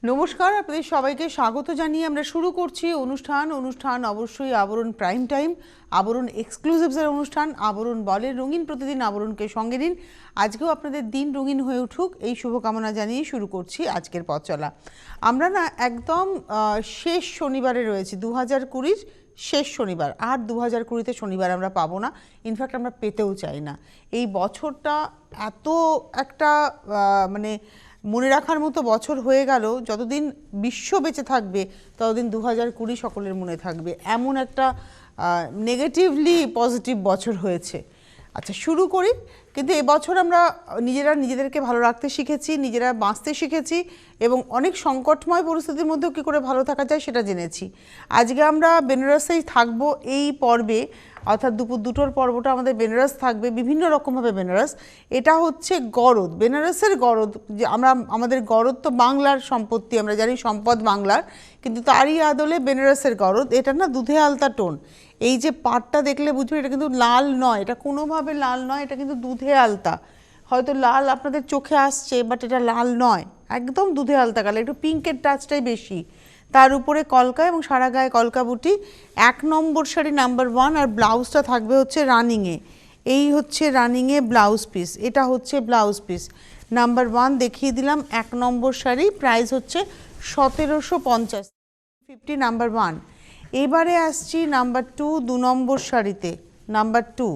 নমস্কার, আপনাদের সবাইকে স্বাগত জানিয়ে আমরা শুরু করছি অনুষ্ঠান অবশ্যই আবরণ প্রাইম টাইম, আবরণ এক্সক্লুসিভসের অনুষ্ঠান আবরণ বলের রঙিন প্রতিদিন আবরণকে সঙ্গে নিন। আজকেও আপনাদের দিন রঙিন হয়ে উঠুক এই শুভকামনা জানিয়ে শুরু করছি আজকের পথ চলা। আমরা না একদম শেষ শনিবারে রয়েছি, 2020-র শেষ শনিবার। আর 2020-তে শনিবার আমরা পাবো না, ইনফ্যাক্ট আমরা পেতেও চাই না। এই বছরটা এত একটা মানে মনে রাখার মতো বছর হয়ে গেল, যতদিন বিশ্ব বেঁচে থাকবে ততদিন 2020 সকলের মনে থাকবে, এমন একটা নেগেটিভলি পজিটিভ বছর হয়েছে। আচ্ছা, শুরু করি। কিন্তু এবছর আমরা নিজেদেরকে ভালো রাখতে শিখেছি, নিজেরা বাঁচতে শিখেছি এবং অনেক সংকটময় পরিস্থিতির মধ্যেও কী করে ভালো থাকা যায় সেটা জেনেছি। আজকে আমরা বেনারসেই থাকবো এই পর্বে, অর্থাৎ দুপুর 2টোর পর্বটা আমাদের বেনারস থাকবে, বিভিন্ন রকমভাবে বেনারস। এটা হচ্ছে গরদ, বেনারসের গরদ। যে আমাদের গরদ তো বাংলার সম্পত্তি, আমরা জানি সম্পদ বাংলার, কিন্তু তারই আদলে বেনারসের গরদ। এটা না দুধে আলতা টোন। এই যে পাটটা দেখলে বুঝবে এটা কিন্তু লাল নয়, এটা কোনোভাবে লাল নয়, এটা কিন্তু দুধে আলতা। হয়তো লাল আপনাদের চোখে আসছে, বাট এটা লাল নয়, একদম দুধে আলতা কালার, একটু পিঙ্কের টাচটাই বেশি। তার উপরে কলকা এবং সারা গায়ে কলকা বুটি। 1 নম্বর শাড়ি নাম্বার 1, আর ব্লাউজটা থাকবে হচ্ছে রানিংয়ে। এই হচ্ছে রানিংয়ে ব্লাউজ পিস, এটা হচ্ছে ব্লাউজ পিস নাম্বার 1 দেখিয়ে দিলাম। 1 নম্বর শাড়ি, প্রাইস হচ্ছে 1750 নাম্বার 1। এবারে আসছি নাম্বার 2, 2 নম্বর শাড়িতে। নাম্বার 2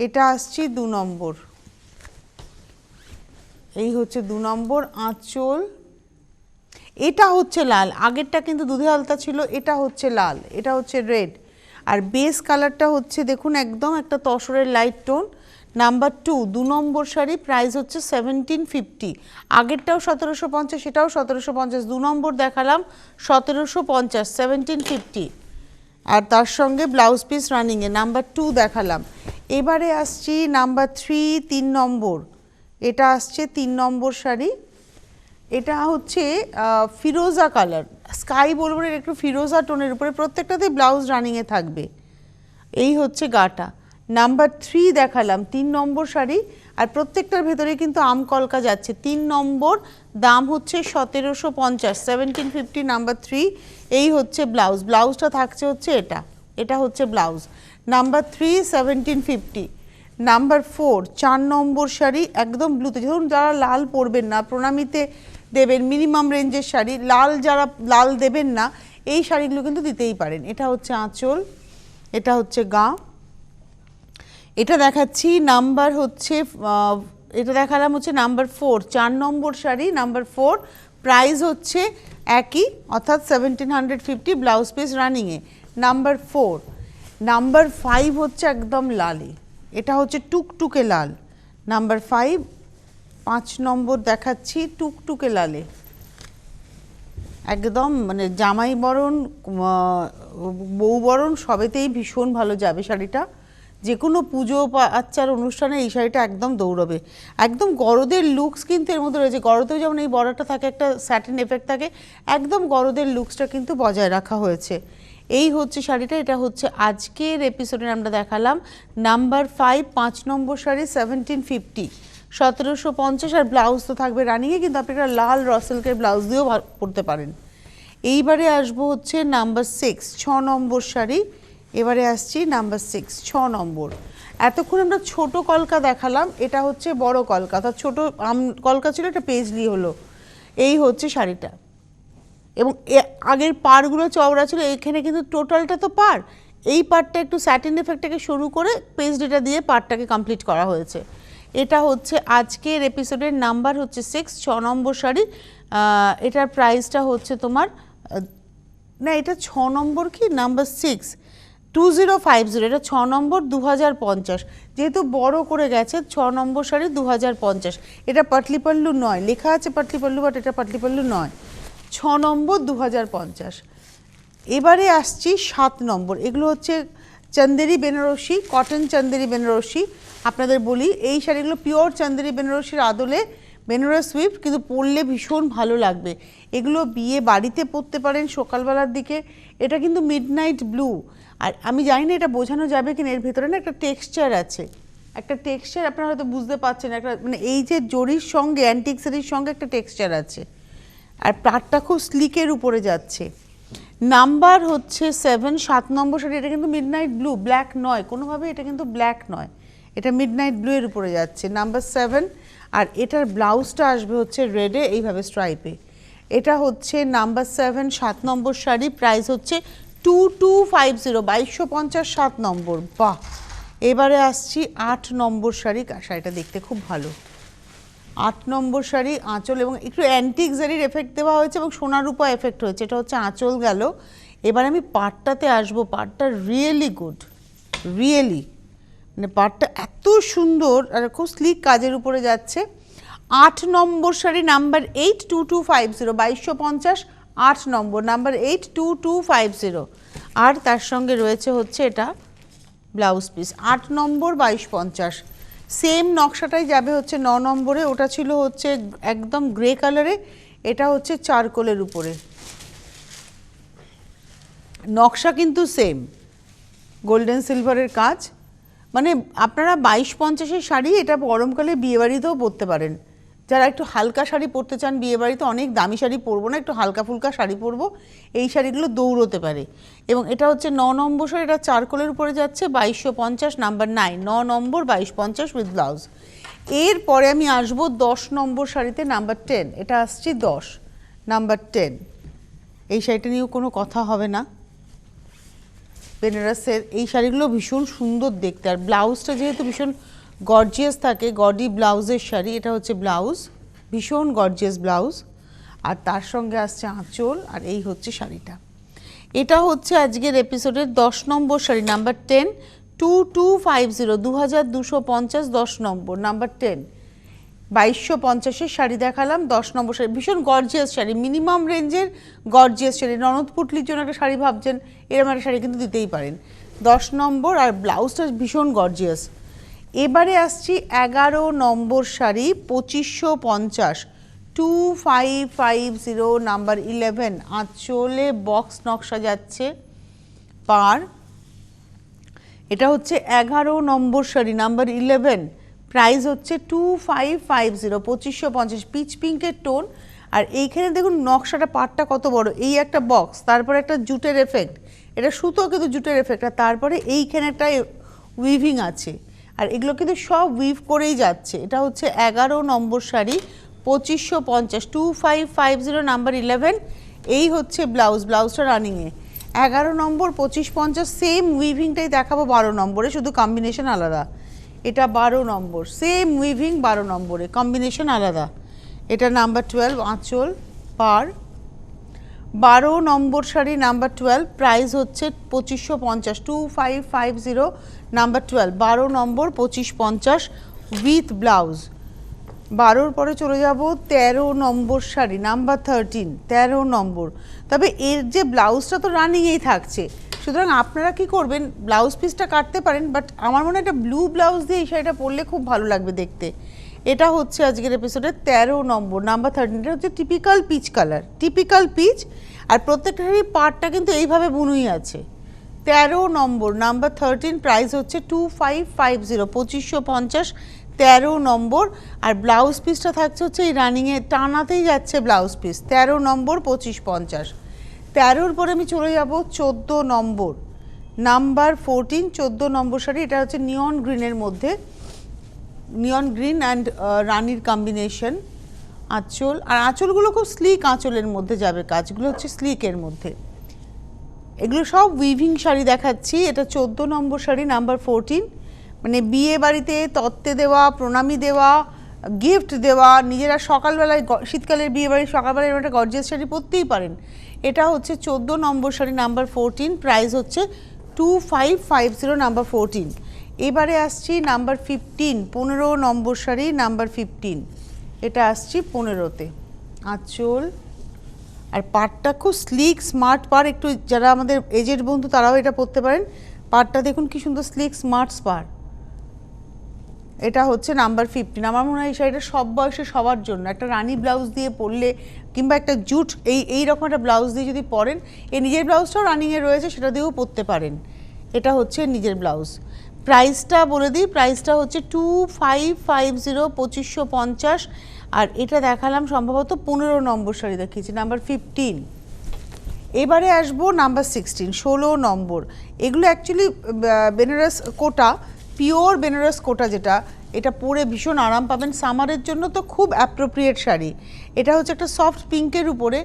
এটা আসছি 2 নম্বর, এই হচ্ছে 2 নম্বর আঁচল। এটা হচ্ছে লাল, আগেরটা কিন্তু দুধে আলতা ছিল, এটা হচ্ছে লাল, এটা হচ্ছে রেড। আর বেস কালারটা হচ্ছে দেখুন একদম একটা তসরের লাইট টোন। নাম্বার 2, 2 নম্বর শাড়ি, প্রাইস হচ্ছে 1750। আগেরটাও 1750, এটাও 1750। 2 নম্বর দেখালাম 1750, 1750। আর তার সঙ্গে ব্লাউজ পিস রানিংয়ে। নাম্বার 2 দেখালাম। এবারে আসছি নাম্বার 3, 3 নম্বর। এটা আসছে 3 নম্বর শাড়ি। এটা হচ্ছে ফিরোজা কালার, স্কাই বলবো, একটু ফিরোজা টোনের উপরে, প্রত্যেকটাতে ব্লাউজ রানিংয়ে থাকবে। এই হচ্ছে গাটা। নাম্বার 3 দেখালাম, 3 নম্বর শাড়ি, আর প্রত্যেকটার ভেতরে কিন্তু আম কলকা যাচ্ছে। 3 নম্বর, দাম হচ্ছে 1750, 1750 নাম্বার 3। এই হচ্ছে ব্লাউজ, ব্লাউজটা থাকছে হচ্ছে এটা, এটা হচ্ছে ব্লাউজ। নাম্বার 3, 1750। নাম্বার 4, 4 নম্বর শাড়ি, একদম ব্লুতে। ধরুন যারা লাল পরবেন না, প্রণামীতে দেবেন, মিনিমাম রেঞ্জের শাড়ি, লাল যারা লাল দেবেন না, এই শাড়িগুলো কিন্তু দিতেই পারেন। এটা হচ্ছে আঁচল, এটা হচ্ছে গা। এটা দেখাচ্ছি নাম্বার হচ্ছে এটা দেখালাম হচ্ছে নাম্বার 4, 4 নম্বর শাড়ি নাম্বার 4, প্রাইস হচ্ছে একই, অর্থাৎ 1750, ব্লাউজ পিস রানিংয়ে। নাম্বার 4। নাম্বার 5 হচ্ছে একদম লালি, এটা হচ্ছে টুকটুকে লাল। নাম্বার 5, 5 নম্বর দেখাচ্ছি, টুকটুকে লালে, একদম মানে জামাই বরণ বউ বরণ সবেতেই ভীষণ ভালো যাবে শাড়িটা। যে কোনো পুজো আচ্চার অনুষ্ঠানে এই শাড়িটা একদম দৌড়বে। একদম গরদের লুকস কিন্তু এর মধ্যে রয়েছে। গরদেও যেমন এই বর্ডারটা থাকে, একটা স্যাটিন এফেক্ট থাকে, একদম গরদের লুকসটা কিন্তু বজায় রাখা হয়েছে। এই হচ্ছে শাড়িটা। এটা হচ্ছে আজকের এপিসোডে আমরা দেখালাম নাম্বার 5, 5 নম্বর শাড়ি, 1750, 1750। আর ব্লাউজ তো থাকবে রানিংয়ে, কিন্তু আপনি একটা লাল রসেলকের ব্লাউজ দিয়েও পরতে পারেন। এইবারে আসবো হচ্ছে নাম্বার 6, 6 নম্বর শাড়ি। এবারে আসছি নাম্বার 6, 6 নম্বর। এতক্ষণ আমরা ছোট কলকা দেখালাম, এটা হচ্ছে বড় কলকা, অর্থাৎ ছোট কলকা ছিল, এটা পেজলি হলো। এই হচ্ছে শাড়িটা, এবং আগের পাড়গুলো চওড়া ছিল, এইখানে কিন্তু টোটালটা তো পাড়, এই পাড়টা একটু স্যাটিন এফেক্টটাকে শুরু করে পেজলিটা দিয়ে পাড়টাকে কমপ্লিট করা হয়েছে। এটা হচ্ছে আজকের এপিসোডের নাম্বার হচ্ছে 6, 6 নম্বর শাড়ি। এটার প্রাইসটা হচ্ছে তোমার না, এটা 6 নম্বর কি নাম্বার 6, 2050। এটা 6 নম্বর, 2050। যেহেতু বড় করে গেছে, 6 নম্বর শাড়ি 2050। এটা পাটলি পাল্লু নয়, লেখা আছে পাটলি পাল্লু, বাট এটা পাটলি পাল্লু নয়। 6 নম্বর, 2050। এবারে আসছি 7 নম্বর। এগুলো হচ্ছে চন্দেরি বেনারসি, কটন চন্দেরি বেনারসি। আপনাদের বলি, এই শাড়িগুলো পিওর চন্দেরি বেনারসির আদলে বেনারস সুইফট, কিন্তু পরলে ভীষণ ভালো লাগবে। এগুলো বিয়ে বাড়িতে পরতে পারেন সকালবেলার দিকে। এটা কিন্তু মিডনাইট ব্লু, আর আমি জানি না এটা বোঝানো যাবে কিনা, এর ভেতরে না একটা টেক্সচার আছে, একটা টেক্সচার আপনারা হয়তো বুঝতে পারছেন, একটা মানে এই যে জরির সঙ্গে অ্যান্টিক শাড়ির সঙ্গে একটা টেক্সচার আছে। আর পাড়টা খুব স্লিকের উপরে যাচ্ছে। নাম্বার হচ্ছে 7, 7 নম্বর শাড়ি। এটা কিন্তু মিডনাইট ব্লু, ব্ল্যাক নয় কোনোভাবে, এটা কিন্তু ব্ল্যাক নয়, এটা মিডনাইট ব্লু এর উপরে যাচ্ছে, নাম্বার 7। আর এটার ব্লাউজটা আসবে হচ্ছে রেডে এইভাবে স্ট্রাইপে। এটা হচ্ছে নাম্বার 7, 7 নম্বর শাড়ি, প্রাইস হচ্ছে 2250, 2250, 7 নম্বর। বাহ, এবারে আসছি 8 নম্বর শাড়ি। শাড়িটা দেখতে খুব ভালো। 8 নম্বর শাড়ি, আঁচল এবং একটু অ্যান্টিক জারির এফেক্ট দেওয়া হয়েছে এবং সোনার রূপা এফেক্ট হয়েছে। এটা হচ্ছে আঁচল গেল। এবার আমি পাড়টাতে আসবো। পাড়টা রিয়েলি গুড, রিয়েলি মানে পাড়টা এত সুন্দর আর খুব স্লিক কাজের উপরে যাচ্ছে। 8 নম্বর শাড়ি, নাম্বার 8, 2250, 2250, 8 নম্বর, নাম্বার 8, 2250। আর তার সঙ্গে রয়েছে হচ্ছে এটা ব্লাউজ পিস, 8 নম্বর, 2250। সেম নকশাটাই যাবে হচ্ছে 9 নম্বরে। ওটা ছিল হচ্ছে একদম গ্রে কালারে, এটা হচ্ছে চারকোলের উপরে। নকশা কিন্তু সেম, গোল্ডেন সিলভারের কাজ। মানে আপনারা 2250-এর শাড়ি এটা গরমকালে বিয়েবাড়িতেও পরতে পারেন। যারা একটু হালকা শাড়ি পরতে চান, বিয়েবাড়িতে অনেক দামি শাড়ি পরবো না, একটু হালকা ফুলকা শাড়ি পরবো, এই শাড়িগুলো দৌড়তে পারে। এবং এটা হচ্ছে 9 নম্বর শাড়ি, এটা চারকোলের উপরে যাচ্ছে, 2250, নাম্বার 9, 9 নম্বর, 2250 উইথ ব্লাউজ। এরপরে আমি আসবো 10 নম্বর শাড়িতে, নাম্বার 10। এটা আসছি 10, নাম্বার 10। এই শাড়িটা নিয়েও কোনো কথা হবে না। বেনারসের এই শাড়িগুলো ভীষণ সুন্দর দেখতে, আর ব্লাউজটা যেহেতু ভীষণ গর্জিয়াস থাকে, গডি ব্লাউজের শাড়ি। এটা হচ্ছে ব্লাউজ, ভীষণ গর্জিয়াস ব্লাউজ, আর তার সঙ্গে আসছে আঁচল। আর এই হচ্ছে শাড়িটা। এটা হচ্ছে আজকের এপিসোডের 10 নম্বর শাড়ি, নাম্বার 10, 2250, 2250, 10 নম্বর, নাম্বার 10। 2250-এর শাড়ি দেখালাম, 10 নম্বর শাড়ি, ভীষণ গর্জিয়াস শাড়ি, মিনিমাম রেঞ্জের গর্জিয়াস শাড়ি। ননদ পুটলির জন্য একটা শাড়ি ভাবছেন, এরকম একটা শাড়ি কিন্তু দিতেই পারেন। 10 নম্বর, আর ব্লাউজটা ভীষণ গর্জিয়াস। এবারে আসছি 11 নম্বর শাড়ি, 2550, 2550, নাম্বার 11। আঁচলে বক্স নকশা যাচ্ছে, পার। এটা হচ্ছে 11 নম্বর শাড়ি, নাম্বার 11, প্রাইস হচ্ছে 2550, 2550, পিচ পিঙ্কের টোন। আর এইখানে দেখুন নকশাটা, পাটটা কত বড়, এই একটা বক্স, তারপরে একটা জুটের এফেক্ট, এটা সুতো কিন্তু জুটের এফেক্ট, আর তারপরে এইখানে একটা উইভিং আছে, আর এগুলো কিন্তু সব উইভ করেই যাচ্ছে। এটা হচ্ছে 11 নম্বর শাড়ি, 2550, 2550, নাম্বার 11। এই হচ্ছে ব্লাউজ, ব্লাউজটা রানিংয়ে। 11 নম্বর, 2550, সেম উইভিংটাই দেখাবো 12 নম্বরে, শুধু কম্বিনেশন আলাদা। এটা 12 নম্বর, সেম উইভিং 12 নম্বরে, কম্বিনেশন আলাদা। এটা নাম্বার 12, আঁচল, পার। 12 নম্বর শাড়ি, নাম্বার 12, প্রাইস হচ্ছে 2550, 2550, নাম্বার 12, 12 নম্বর, 2550 উইথ ব্লাউজ। 12-র পরে চলে যাব 13 নম্বর শাড়ি, নাম্বার 13, 13 নম্বর। তবে এর যে ব্লাউজটা তো রানিংয়েই থাকছে, সুতরাং আপনারা কি করবেন, ব্লাউজ পিসটা কাটতে পারেন, বাট আমার মনে হয় একটা ব্লু ব্লাউজ দিয়ে এই শাড়িটা পরলে খুব ভালো লাগবে দেখতে। এটা হচ্ছে আজকের এপিসোডের 13 নম্বর, নাম্বার 13। এটা হচ্ছে typical peach colour, typical peach, আর প্রত্যেকটা শাড়ির পাড়টা কিন্তু এইভাবে বুনুই আছে। 13 নম্বর, নাম্বার 13, প্রাইস হচ্ছে 2550, 2550, 13 নম্বর। আর ব্লাউজ পিসটা থাকছে হচ্ছে এই রানিংয়ে টানাতেই যাচ্ছে ব্লাউজ পিস, 13 নম্বর, 2550। 13-র পরে আমি চলে যাব 14 নম্বর, নাম্বার 14, 14 নম্বর শাড়ি। এটা হচ্ছে নিয়ন গ্রিনের মধ্যে, নিয়ন গ্রিন অ্যান্ড রানির কম্বিনেশন। আঁচল, আর আঁচলগুলো খুব স্লিক আঁচলের মধ্যে যাবে, কাজগুলো হচ্ছে স্লিকের মধ্যে। এগুলো সব উইভিং শাড়ি দেখাচ্ছি। এটা 14 নম্বর শাড়ি, নাম্বার 14। মানে বিয়ে বাড়িতে তত্ত্বে দেওয়া, প্রণামী দেওয়া, গিফট দেওয়া, নিজেরা সকালবেলায়, শীতকালের বিয়ে বাড়ির সকালবেলায় একটা গর্জিয়াস শাড়ি পরতেই পারেন। এটা হচ্ছে 14 নম্বর শাড়ি, নাম্বার 14, প্রাইস হচ্ছে 2550, নাম্বার 14। এবারে আসছি নাম্বার 15, 15 নম্বর শাড়ি, নাম্বার 15। এটা আসছি 15-তে, আঁচল, আর পাড়টা খুব স্লিক স্মার্ট পাড়। একটু যারা আমাদের এজেড বন্ধু তারাও এটা পরতে পারেন। পাড়টা দেখুন কি সুন্দর স্লিক স্মার্ট পাড়। এটা হচ্ছে নাম্বার 15। আমার মনে হয় এই শাড়িটা সব বয়সে সবার জন্য, একটা রানি ব্লাউজ দিয়ে পরলে, কিংবা একটা জুট এই রকম একটা ব্লাউজ দিয়ে যদি পরেন, এই নিজের ব্লাউজটাও রানিংয়ে রয়েছে, সেটা দিয়েও পরতে পারেন। এটা হচ্ছে নিজের ব্লাউজ। প্রাইসটা বলে দিই, প্রাইসটা হচ্ছে 2550, 2550। আর এটা দেখালাম সম্ভবত 15 নম্বর শাড়ি দেখিয়েছি, নাম্বার 15। এবারে আসবো নাম্বার 16, 16 নম্বর। এগুলো অ্যাকচুয়ালি বেনারস কোটা, পিওর বেনারস কোটা, যেটা এটা পরে ভীষণ আরাম পাবেন সামারের জন্য, তো খুব অ্যাপ্রোপ্রিয়েট শাড়ি। এটা হচ্ছে একটা সফট পিঙ্কের উপরে,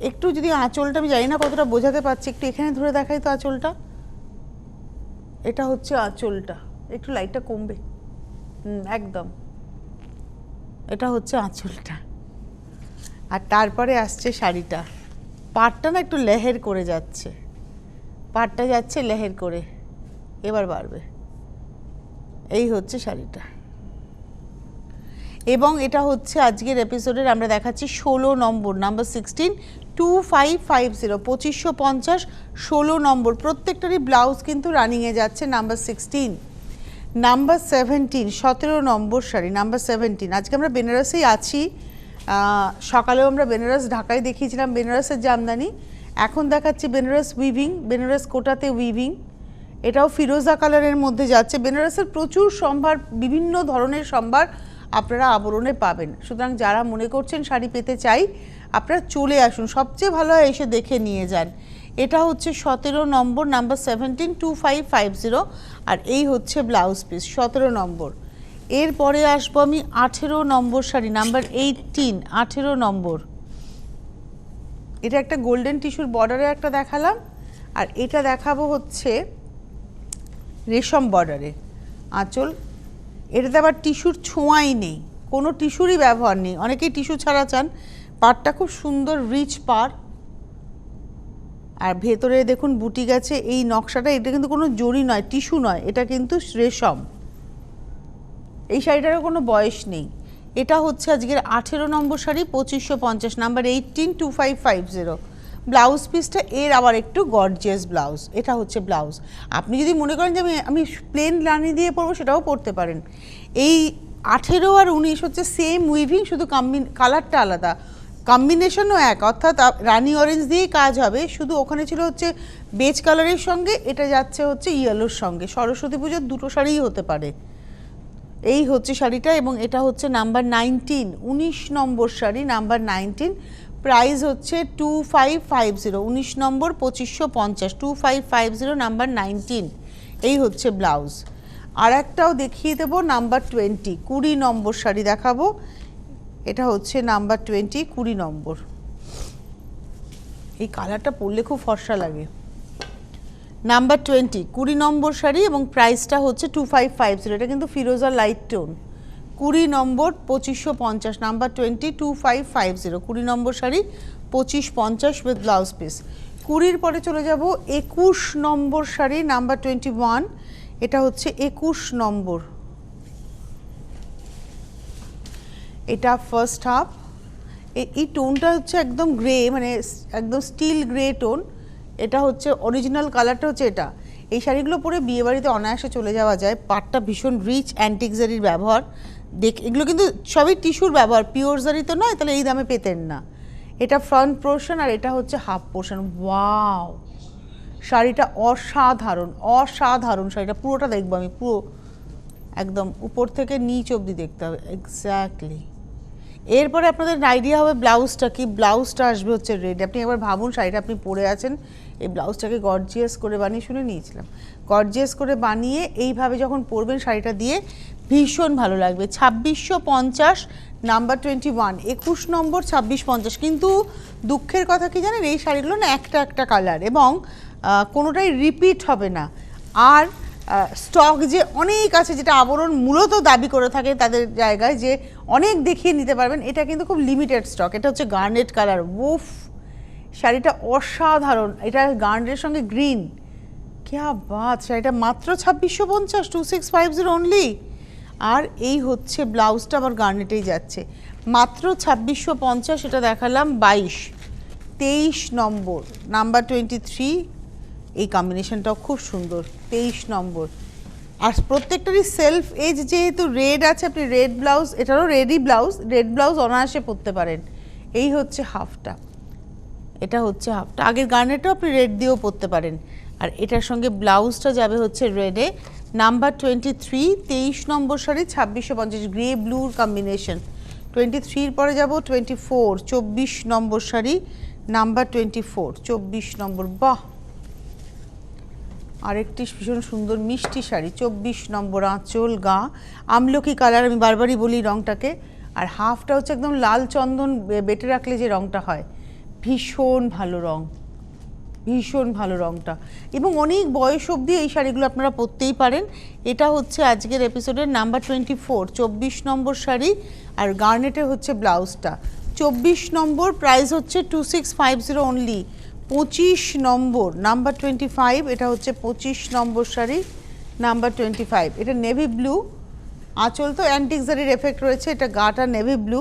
একটু যদি আঁচলটা আমি জানি না কতটা বোঝাতে পারছি, একটু এখানে ধরে দেখাই তো আঁচলটা। এটা হচ্ছে আঁচলটা, একটু লাইটটা কমবে, একদম এটা হচ্ছে আঁচলটা। আর তারপরে আসছে শাড়িটা, পাটটা না একটু লেহের করে যাচ্ছে, পাটটা যাচ্ছে লেহের করে, এবার বাড়বে। এই হচ্ছে শাড়িটা, এবং এটা হচ্ছে আজকের এপিসোডের আমরা দেখাচ্ছি 16 নম্বর, নাম্বার 16, 2550, 2550, 16 নম্বর। প্রত্যেকটারই ব্লাউজ কিন্তু রানিংয়ে যাচ্ছে। নাম্বার 16, নাম্বার 17, 17 নম্বর শাড়ি, নাম্বার 17। আজকে আমরা বেনারসেই আছি, সকালেও আমরা বেনারস ঢাকায় দেখিয়েছিলাম বেনারসের জামদানি, এখন দেখাচ্ছি বেনারস উইভিং, বেনারস কোটাতে উইভিং। এটাও ফিরোজা কালারের মধ্যে যাচ্ছে। বেনারসের প্রচুর সম্ভার, বিভিন্ন ধরনের সম্ভার আপনারা আবরণে পাবেন। সুতরাং যারা মনে করছেন শাড়ি পেতে চাই, আপনারা চলে আসুন, সবচেয়ে ভালো হয় এসে দেখে নিয়ে যান। এটা হচ্ছে 17 নম্বর, নাম্বার 17, 2550, আর এই হচ্ছে ব্লাউজ পিস 17 নম্বর। এরপরে আসবো আমি 18 নম্বর শাড়ি, নাম্বার 18, 18 নম্বর। এটা একটা গোল্ডেন টিস্যুর বর্ডারে একটা দেখালাম, আর এটা দেখাবো হচ্ছে রেশম বর্ডারে আঁচল। এটাতে আবার টিস্যুর ছোঁয়াই নেই, কোনো টিস্যুরই ব্যবহার নেই, অনেকেই টিস্যু ছাড়া চান। পাড়টা খুব সুন্দর রিচ পাড়, আর ভেতরে দেখুন বুটিক আছে। এই নকশাটা, এটা কিন্তু কোনো জরি নয়, টিস্যু নয়, এটা কিন্তু রেশম। এই শাড়িটারও কোনো বয়স নেই। এটা হচ্ছে আজকের 18 নম্বর শাড়ি, 2550, নাম্বার 18, 2550। ব্লাউজ পিসটা এর আবার একটু গর্জিয়াস ব্লাউজ, এটা হচ্ছে ব্লাউজ। আপনি যদি মনে করেন যে আমি প্লেন রানি দিয়ে পরবো, সেটাও পরতে পারেন। এই 18 আর 19 হচ্ছে সেম উইভিং, শুধু কালারটা আলাদা, কম্বিনেশনও এক, অর্থাৎ রানি অরেঞ্জ দিয়েই কাজ হবে, শুধু ওখানে ছিল হচ্ছে বেজ কালারের সঙ্গে, এটা যাচ্ছে হচ্ছে ইয়েলোর সঙ্গে। সরস্বতী পুজোর দুটো শাড়িই হতে পারে। এই হচ্ছে শাড়িটা, এবং এটা হচ্ছে নাম্বার 19, 19 নম্বর শাড়ি, নাম্বার 19। প্রাইস হচ্ছে 2550, 19 নম্বর, 2550, 2550, নাম্বার 19। এই হচ্ছে ব্লাউজ। আর একটাও দেখিয়ে দেবো, নাম্বার 20, 20 নম্বর শাড়ি দেখাবো। এটা হচ্ছে নাম্বার 20, 20 নম্বর। এই কালারটা পরলে খুব ফর্সা লাগে। নাম্বার 20, 20 নম্বর শাড়ি, এবং প্রাইসটা হচ্ছে 2550। এটা কিন্তু ফিরোজা light tone. 20 number, 2550, number 20, 2550, 20 number sari, 2550 with blouse piece. 20-র পরে চলে যাব 21 নম্বর শাড়ি, নাম্বার 21। এটা হচ্ছে 21 নম্বর। এটা ফার্স্ট হাফ, এই টোনটা হচ্ছে একদম গ্রে, মানে একদম স্টিল গ্রে টোন। এটা হচ্ছে অরিজিনাল কালারটা হচ্ছে এটা। এই শাড়িগুলো পরে বিয়েবাড়িতে অনায়াসে চলে যাওয়া যায়। পাটটা ভীষণ রিচ, অ্যান্টিক জারির ব্যবহার, এগুলো কিন্তু সবই টিস্যুর ব্যবহার, পিওর জারি তো নয়, তাহলে এই দামে পেতেন না। এটা ফ্রন্ট পোর্শন, আর এটা হচ্ছে হাফ পোর্শন। ওয়াও, শাড়িটা অসাধারণ, অসাধারণ শাড়িটা। পুরোটা দেখবো আমি, পুরো একদম উপর থেকে নিচ অবধি দেখতে হবে, এক্স্যাক্টলি। এরপরে আপনাদের আইডিয়া হবে ব্লাউজটা কি। ব্লাউজটা আসবে হচ্ছে রেড। আপনি একবার ভাবুন, শাড়িটা আপনি পরে আছেন, এই ব্লাউজটাকে গর্জিয়াস করে বানিয়ে, শুনে নিয়েছিলাম, গর্জিয়াস করে বানিয়ে এইভাবে যখন পরবেন শাড়িটা দিয়ে, ভীষণ ভালো লাগবে। 2650, নাম্বার 21, 21 নম্বর, 2650। কিন্তু দুঃখের কথা কি জানেন, এই শাড়িগুলো না একটা একটা কালার, এবং কোনোটাই রিপিট হবে না। আর স্টক যে অনেক আছে, যেটা আবরণ মূলত দাবি করে থাকে তাদের জায়গায়, যে অনেক দেখিয়ে নিতে পারবেন, এটা কিন্তু খুব লিমিটেড স্টক। এটা হচ্ছে গার্নেট কালার। উফ, শাড়িটা অসাধারণ। এটা গার্নেটের সঙ্গে গ্রিন, ক্যা বাত। শাড়িটা মাত্র 2650, 2650 অনলি। আর এই হচ্ছে ব্লাউজটা আবার গার্নেটেই যাচ্ছে, মাত্র 2650। এটা দেখালাম 23 নম্বর, নাম্বার 23। এই কম্বিনেশনটাও খুব সুন্দর, 23 নম্বর। আর প্রত্যেকটারই সেলফ এজ, যেহেতু রেড আছে, আপনি রেড ব্লাউজ, এটারও রেডি ব্লাউজ, রেড ব্লাউজ অনায়াসে পরতে পারেন। এই হচ্ছে হাফটা, এটা হচ্ছে হাফটা। আগের গার্নেটও আপনি রেড দিয়েও পরতে পারেন। আর এটার সঙ্গে ব্লাউজটা যাবে হচ্ছে রেডে, নাম্বার 23, 23 নম্বর শাড়ি, 2650, গ্রে ব্লুর কম্বিনেশন। 23 পরে যাব 24, 24 নম্বর শাড়ি, নাম্বার 24, 24 নম্বর। বাহ, আরেকটি ভীষণ সুন্দর মিষ্টি শাড়ি, 24 নম্বর, আঁচল, গা আমলকি কালার, আমি বারবারই বলি রঙটাকে। আর হাফটা হচ্ছে একদম লাল চন্দন বেটে রাখলে যে রঙটা হয়, ভীষণ ভালো রঙ, ভীষণ ভালো রঙটা। এবং অনেক বয়স অবধি এই শাড়িগুলো আপনারা পরতেই পারেন। এটা হচ্ছে আজকের এপিসোডের নাম্বার 24, 24 নম্বর শাড়ি। আর গার্নেটে হচ্ছে ব্লাউজটা। 24 নম্বর, প্রাইস হচ্ছে 2650 অনলি। 25 নম্বর, নাম্বার 25, এটা হচ্ছে 25 নম্বর শাড়ি, নাম্বার 25। এটা নেভি ব্লু, আঁচল তো অ্যান্টিক জারির এফেক্ট রয়েছে, এটা গাটা নেভি ব্লু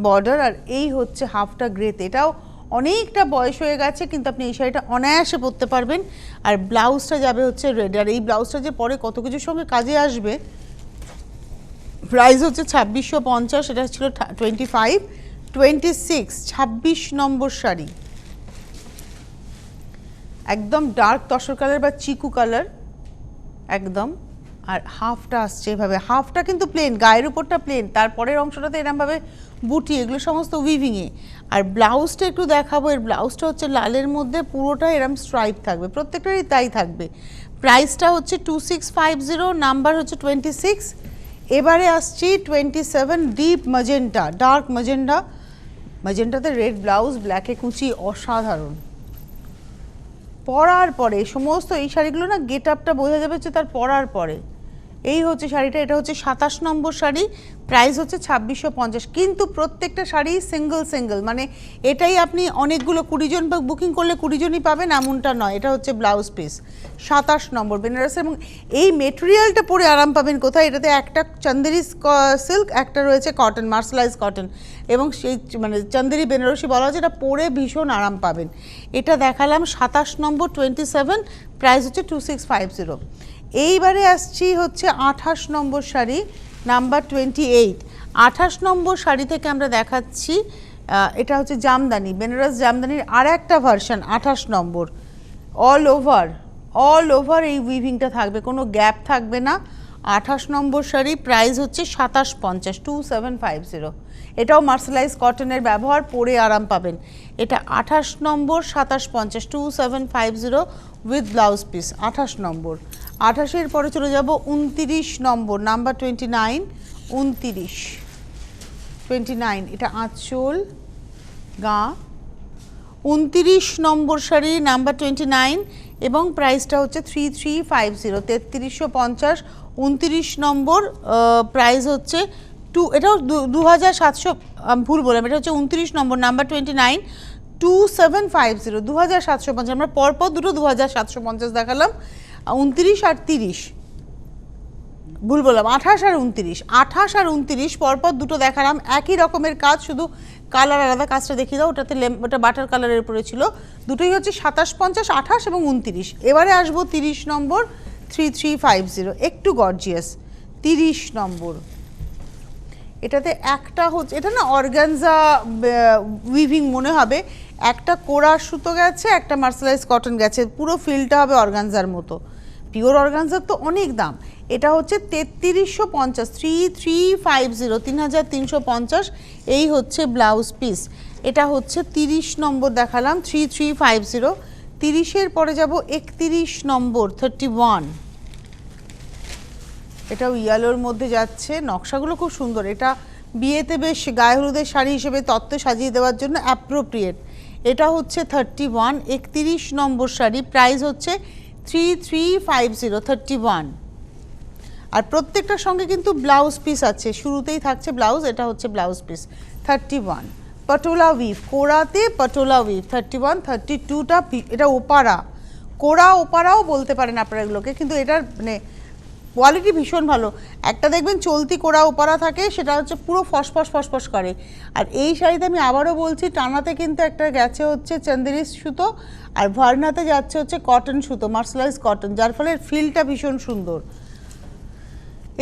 বর্ডার, আর এই হচ্ছে হাফটা গ্রেতে। এটাও অনেকটা বয়স হয়ে গেছে, কিন্তু আপনি এই শাড়িটা অনায়াসে পরতে পারবেন। আর ব্লাউজটা যাবে হচ্ছে রেড, আর এই ব্লাউজটা যে পরে কত কিছুর সঙ্গে কাজে আসবে। প্রাইস হচ্ছে 2650, এটা ছিল 25। 26, 26 নম্বর শাড়ি, একদম ডার্ক তসর কালার বা চিকু কালার একদম। আর হাফটা আসছে এভাবে, হাফটা কিন্তু প্লেন, গায়ের উপরটা প্লেন, তারপরের অংশটাতে এরমভাবে বুটি, এগুলো সমস্ত উইভিংয়ে। আর ব্লাউজটা একটু দেখাবো, এর ব্লাউজটা হচ্ছে লালের মধ্যে পুরোটা এরম স্ট্রাইপ থাকবে, প্রত্যেকটারই তাই থাকবে। প্রাইসটা হচ্ছে 2650, নাম্বার হচ্ছে 26। এবারে আসছি 27, ডিপ ম্যাজেন্টা, ডার্ক ম্যাজেন্টা, ম্যাজেন্টাতে রেড ব্লাউজ, ব্ল্যাকে কুচি, অসাধারণ। পরার পরে সমস্ত এই শাড়িগুলো না গেট আপটা বোঝা যাবে যে তার পরার পরে। এই হচ্ছে শাড়িটা, এটা হচ্ছে 27 নম্বর শাড়ি, প্রাইস হচ্ছে 2650। কিন্তু প্রত্যেকটা শাড়ি সিঙ্গেল সিঙ্গেল, মানে এটাই আপনি অনেকগুলো 20 জন বুকিং করলে 20 জনই পাবেন এমনটা নয়। এটা হচ্ছে ব্লাউজ পিস, 27 নম্বর বেনারসের। এবং এই মেটেরিয়ালটা পরে আরাম পাবেন কোথায়, এটাতে একটা চন্দেরি সিল্ক, একটা রয়েছে কটন, মার্সালাইজ কটন, এবং সেই মানে চন্দেরি বেনারসি বলা হচ্ছে, এটা পরে ভীষণ আরাম পাবেন। এটা দেখালাম 27 নম্বর, 27, প্রাইস হচ্ছে 2650। এইবারে আসছি হচ্ছে 28 নম্বর শাড়ি, নাম্বার 28। 28 নম্বর শাড়ি থেকে আমরা দেখাচ্ছি, এটা হচ্ছে জামদানি, বেনারস জামদানির আর একটা ভার্সন, 28 নম্বর। অল ওভার এই উইভিংটা থাকবে, কোনো গ্যাপ থাকবে না। 28 নম্বর শাড়ি, প্রাইস হচ্ছে 2750, 2750। এটাও মার্সালাইজ কটনের ব্যবহার, পরে আরাম পাবেন। এটা 28 নম্বর, 2750, 2750 উইথ ব্লাউজ পিস। 28 নম্বর। 28-এর পরে চলে যাব 29 নম্বর, নাম্বার 29, 29, এটা আঁচল, গা। 29 নম্বর শাড়ি, নাম্বার 29, এবং প্রাইসটা হচ্ছে 3350, 3350। 29 নম্বর, প্রাইস হচ্ছে এটাও 2700, ভুল বললাম, এটা হচ্ছে 29 নম্বর, নাম্বার 29, 2750, 2750। আমরা পরপর দুটো 2750 দেখালাম, 29 আর 30, ভুল বললাম, 28 আর 29, 28 আর 29 পরপর দুটো দেখালাম, একই রকমের কাজ, শুধু কালার আলাদা। কাজটা দেখিয়ে দাও, ওটা বাটার কালারের উপরে ছিল। দুটোই হচ্ছে 2750, 28 এবং 29। এবারে আসবো 30 নম্বর, 3350, একটু গর্জিয়াস। 30 নম্বর, এটাতে একটা হচ্ছে, এটা না অর্গানজা উইভিং মনে হবে, একটা কোরা সুতো গেছে, একটা মার্সালাইজ কটন গেছে, পুরো ফিলটা হবে অর্গানজার মতো। পিওর অর্গানজার তো অনেক দাম। এটা হচ্ছে 3350, 3350, 3350। এই হচ্ছে ব্লাউজ পিস। এটা হচ্ছে 30 নম্বর দেখালাম, 3350। 30-এর পরে যাব 31 নম্বর, 31। এটাও ইয়েলোর মধ্যে যাচ্ছে, নকশাগুলো খুব সুন্দর। এটা বিয়েতে বেশ গায়ে হলুদের শাড়ি হিসেবে তত্ত্ব সাজিয়ে দেওয়ার জন্য অ্যাপ্রোপ্রিয়েট। এটা হচ্ছে 31, 31 নম্বর শাড়ি, প্রাইস হচ্ছে 3350, 31। আর প্রত্যেকটার সঙ্গে কিন্তু ব্লাউজ পিস আছে, শুরুতেই থাকছে ব্লাউজ, এটা হচ্ছে ব্লাউজ পিস। 31, পটোলা উইভ, কোরাতে পটোলা উইভ। 31, 32টা এটা ওপারা, কোরা ওপারাও বলতে পারেন আপনারা এগুলোকে, কিন্তু এটার মানে কোয়ালিটি ভীষণ ভালো। একটা দেখবেন চলতি কোরা ওপারা থাকে, সেটা হচ্ছে পুরো ফসফস ফসফস করে। আর এই শাড়িতে আমি আবারও বলছি, টানাতে কিন্তু একটা গেছে হচ্ছে চন্দেরি সুতো, আর ভার্নাতে যাচ্ছে হচ্ছে কটন সুতো, মার্সালাইজ কটন, যার ফলে ফিলটা ভীষণ সুন্দর।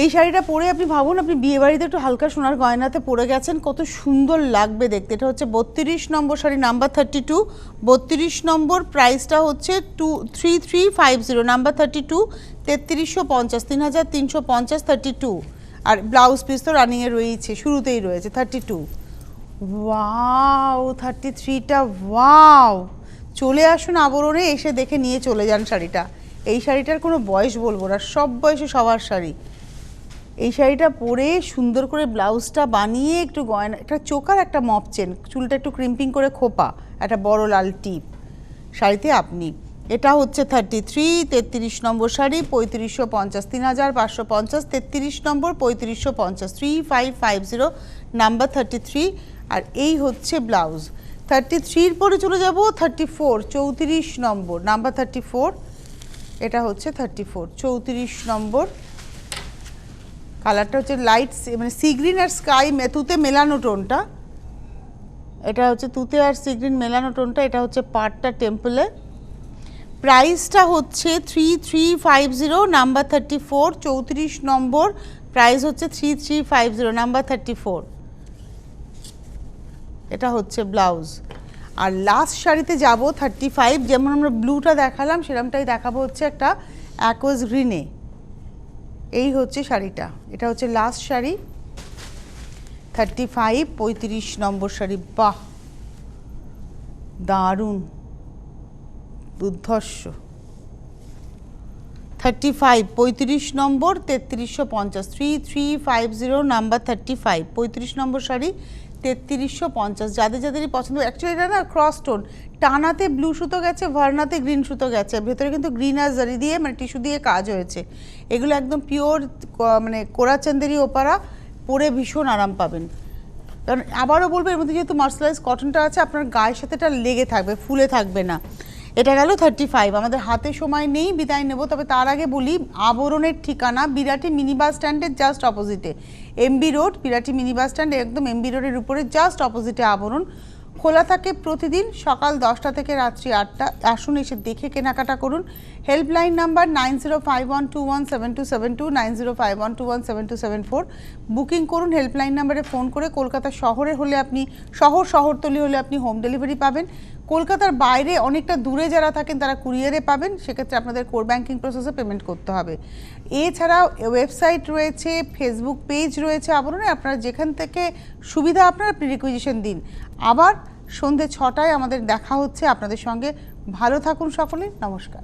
এই শাড়িটা পরে আপনি ভাবুন, আপনি বিয়েবাড়িতে একটু হালকা সোনার গয়নাতে পরে গেছেন, কত সুন্দর লাগবে দেখতে। এটা হচ্ছে 32 নম্বর শাড়ি, নাম্বার 32, 32 নম্বর, প্রাইসটা হচ্ছে 3350, নাম্বার 32, 3350, 3350, 32। আর ব্লাউজ পিস তো রানিংয়ে রয়েছে, শুরুতেই রয়েছে। 32, ওয়াও 33টা, ওয়াও। চলে আসুন আবরণে, এসে দেখে নিয়ে চলে যান শাড়িটা। এই শাড়িটার কোনো বয়স বলবো না, সব বয়সে সবার শাড়ি। এই শাড়িটা পরে সুন্দর করে ব্লাউজটা বানিয়ে একটু গয়না, একটা চোকার একটা মপ চেন, চুলটা একটু ক্রিম্পিং করে খোপা, একটা বড় লাল টিপ শাড়িতে আপনি। এটা হচ্ছে 33, 33 নম্বর শাড়ি, 3550, 3550, 33 নম্বর, 3550, 3550, নাম্বার 33। আর এই হচ্ছে ব্লাউজ। 33-র পরে চলে যাব 34, 34 নম্বর, নাম্বার 34। এটা হচ্ছে 34, 34 নম্বর। কালারটা হচ্ছে লাইট মানে সি গ্রিন আর স্কাই তুতে মেলানো টোনটা। এটা হচ্ছে তুতে আর সি গ্রিন মেলানো টোনটা। এটা হচ্ছে পাটটা টেম্পলে। প্রাইসটা হচ্ছে 3350, নাম্বার 34, 34 নম্বর। প্রাইস হচ্ছে 3350, নাম্বার 34। এটা হচ্ছে ব্লাউজ। আর লাস্ট শাড়িতে যাব 35, যেমন আমরা ব্লুটা দেখালাম সেরকমটাই দেখাবো হচ্ছে একটা অ্যাকোয়াস গ্রিনে। এই হচ্ছে শাড়িটা, এটা হচ্ছে লাস্ট শাড়ি 35, 35 নম্বর শাড়ি। বাহ, দারুণ, দুর্ধর্ষ। 35, 35 নম্বর, 3350, 3350, নাম্বার 35, 35 নম্বর শাড়ি, 3350। যাদের যাদেরই পছন্দ। অ্যাকচুয়ালি এটা না ক্রস টোন, টানাতে ব্লু সুতো গেছে, ভার্নাতে গ্রিন সুতো গেছে, ভেতরে কিন্তু গ্রিন আর জারি দিয়ে মানে টিস্যু দিয়ে কাজ হয়েছে। এগুলো একদম পিওর মানে কোরাচান্দেরি ওপারা, পরে ভীষণ আরাম পাবেন। কারণ আবারও বলবো, এর মধ্যে যেহেতু মার্সারাইজ কটনটা আছে, আপনার গায়ের সাথে এটা লেগে থাকবে, ফুলে থাকবে না। এটা গেল 35। আমাদের হাতে সময় নেই, বিদায় নেব। তবে তার আগে বলি, আবরণের ঠিকানা বিরাটি মিনি বাস স্ট্যান্ডের জাস্ট অপোজিটে, MB road, Birati mini bus stand একদম এমবি রোডের উপরে জাস্ট অপোজিটে আবরণ। খোলা থাকে প্রতিদিন সকাল 10টা থেকে রাত্রি 8টা। আসুন, এসে দেখে কেনাকাটা করুন। Helpline number 9051217272, 9051217274। বুকিং করুন হেল্পলাইন নাম্বারে ফোন করে। কলকাতা শহরে হলে আপনি শহরতলি হলে আপনি হোম ডেলিভারি পাবেন। কলকাতার বাইরে অনেকটা দূরে যারা থাকেন তারা কুরিয়ারে পাবেন, সেক্ষেত্রে আপনাদের কোর ব্যাংকিং প্রসেসে পেমেন্ট করতে হবে। এছাড়াও ওয়েবসাইট রয়েছে, ফেসবুক পেজ রয়েছে আবরণে, আপনারা যেখান থেকে সুবিধা আপনার আপনি রিকুইজিশন দিন। আবার সন্ধ্যে 6টায় আমাদের দেখা হচ্ছে আপনাদের সঙ্গে। ভালো থাকুন সকলে, নমস্কার।